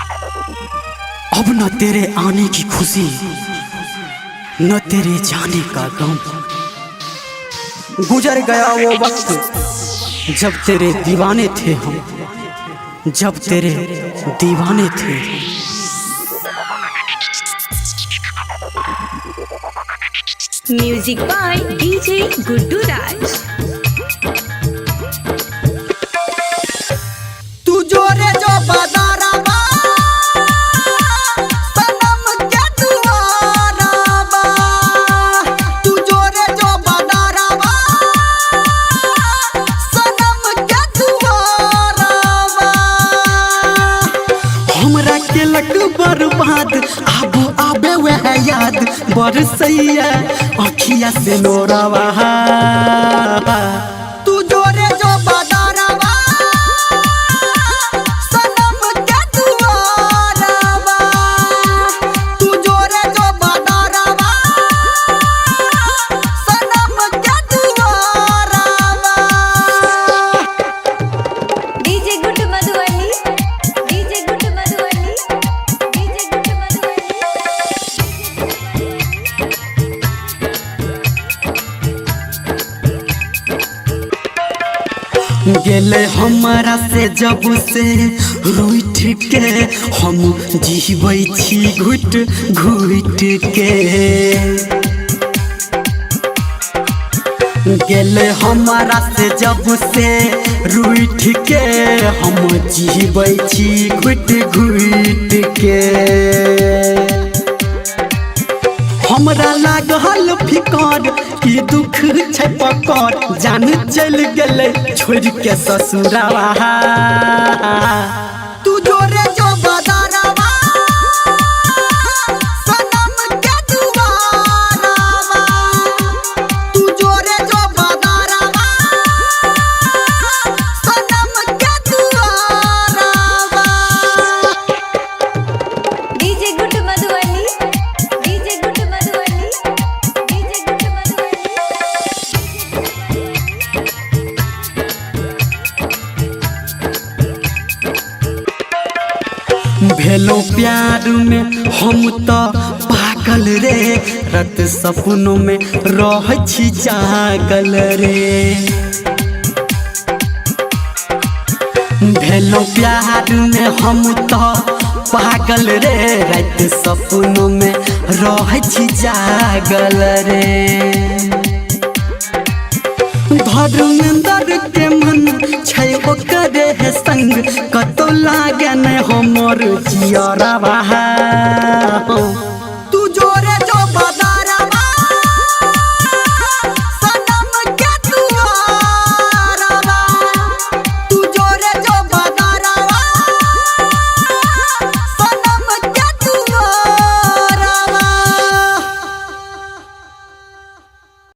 अब न तेरे आने की खुशी न तेरे जाने का गम। गुजर गया वो वक्त जब तेरे दीवाने थे हम, जब तेरे दीवाने थे। म्यूजिक बाय डीजे गुड्डू राज। तू जोरे जो बाजारा बा सनम के दुआरा बा, तू जोरे जो बाजारा बा सनम के दुआरा बा। हमरा के लग बर्बाद आबो आबे वह याद बरसैया अखिया से नोरावा। तू जोरे जो बाजारा बा सनम के दुआरा बा, तू जोरे जो बाजारा बा सनम के दुआरा बा। DJ Guddu Madhubani, DJ Guddu Madhubani, DJ Guddu Madhubani. गेले हमारा से जब से रूठ के हम जीवै छी घुट घुट के। गेले हमारा से जब से रूठ के हम जीवै छी घुट घुट के। हमरा लागल फिकर कि दुख छै पकड़, जान चल गेले छोड़ के ससुरावा। तू जोरे जो बाजारावा सनम के दुआरावा, तू जोरे जो बाजारावा सनम के दुआरावा। DJ Guddu Madhubani, DJ Guddu Madhubani, DJ Guddu Madhubani. भेलो प्यार में हम तो पागल रे, रात सपनों में रह छी जागल रे। भेलो प्यार में हम तो पागल रे, रात सपनों में रह छी जागल रे। धर्मेंद्र के मन छै ओकरे संग, कतो लागे न हमर जियरवा।